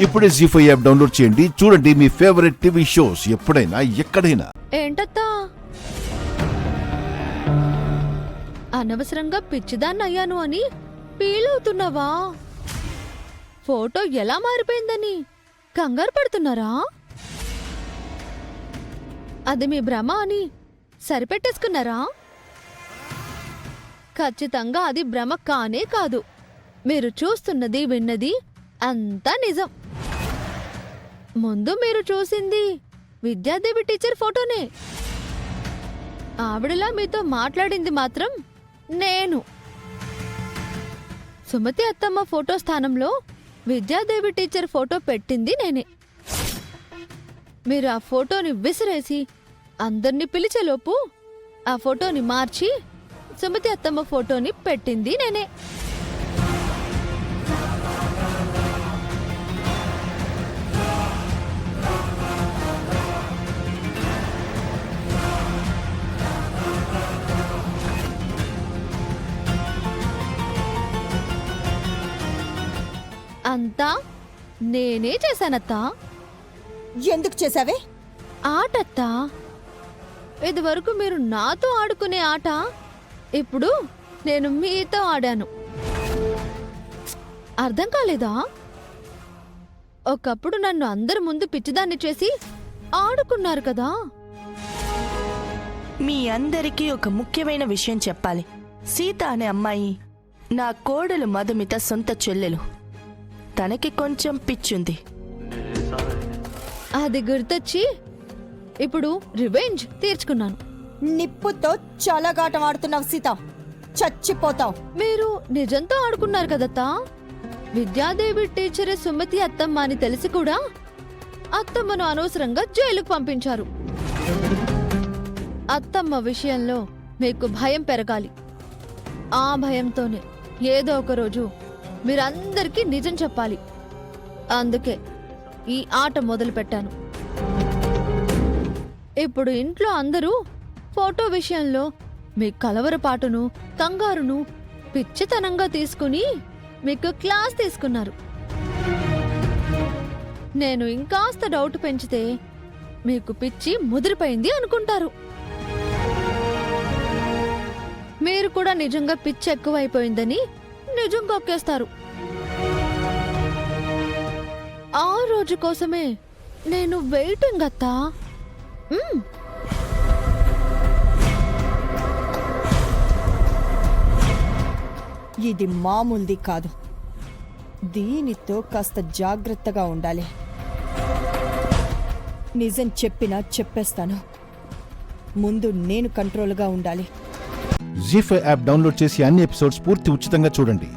ఇప్పుడే జీ5 app download చేయండి. చూడండి మీ ఫేవరెట్ టీవీ షోస్ ఎప్పుడైనా ఎక్కడైనా. ఏంటత్తా అనవసరంగా పిచ్చిదాన్ని అయ్యాను అని ఫీల్ అవుతున్నావా? ఫోటో ఎలా మారిపోయిందని కంగారు పడుతున్నారా? అది మీ భ్రమ అని సరిపెట్టేసుకున్నారా? ఖచ్చితంగా అది భ్రమ కానే కాదు. మీరు చూస్తున్నది విన్నది అంతా నిజం. ముందు మీరు చూసింది విద్యాదేవి టీచర్ ఫోటోనే. ఆవిడలా మీతో మాట్లాడింది మాత్రం నేను. సుమతి అత్తమ్మ ఫోటో స్థానంలో విద్యాదేవి టీచర్ ఫోటో పెట్టింది నేనే. మీరు ఆ ఫోటోని విసిరేసి అందర్నీ పిలిచేలోపు ఆ ఫోటోని మార్చి సుమతి అత్తమ్మ ఫోటోని పెట్టింది నేనే. అంతా నేనే చేశానత్తా. ఎందుకు చేసావే? ఆటత్తా. ఇదివరకు మీరు నాతో ఆడుకునే ఆట ఇప్పుడు నేను మీతో ఆడాను. అర్థం కాలేదా? ఒకప్పుడు నన్ను అందరి ముందు పిచ్చిదాన్ని చేసి ఆడుకున్నారు కదా. మీ అందరికీ ఒక ముఖ్యమైన విషయం చెప్పాలి. సీత అనే అమ్మాయి నా కోడలు మధుమిత సొంత చెల్లెలు. తనకి కొంచెం పిచ్చుంది. అది గుర్తొచ్చి ఇప్పుడు రివెంజ్ తీర్చుకున్నాను. నిప్పుతో చలగాటం ఆడుతున్నావు సీత, చచ్చిపోతావు. మీరు నిజంతో ఆడుకున్నారు కదత్తా. విద్యాదేవి టీచరే సుమతి అత్తమ్మ అని తెలిసి కూడా అత్తమ్మను అనవసరంగా జైలుకు పంపించారు. అత్తమ్మ విషయంలో మీకు భయం పెరగాలి. ఆ భయంతోనే ఏదో ఒక రోజు మీరందరికీ నిజం చెప్పాలి. అందుకే ఈ ఆట మొదలు పెట్టాను. ఇప్పుడు ఇంట్లో అందరూ ఫోటో విషయంలో మీ కలవరపాటును కంగారును పిచ్చితనంగా తీసుకుని మీకు క్లాస్ తీసుకున్నారు. నేను ఇంకాస్త డౌట్ పెంచితే మీకు పిచ్చి ముదిరిపోయింది అనుకుంటారు. మీరు కూడా నిజంగా పిచ్చి ఎక్కువైపోయిందని నిజం కక్కేస్తారు. ఆ రోజు కోసమే నేను వెయిటింగ్ అత్తా. ఇది మామూలుది కాదు. దీనితో కాస్త జాగ్రత్తగా ఉండాలి. నిజం చెప్పినా చెప్పేస్తాను. ముందు నేను కంట్రోల్గా ఉండాలి. జీ5 యాప్ డౌన్లోడ్ చేసి అన్ని ఎపిసోడ్స్ పూర్తి ఉచితంగా చూడండి.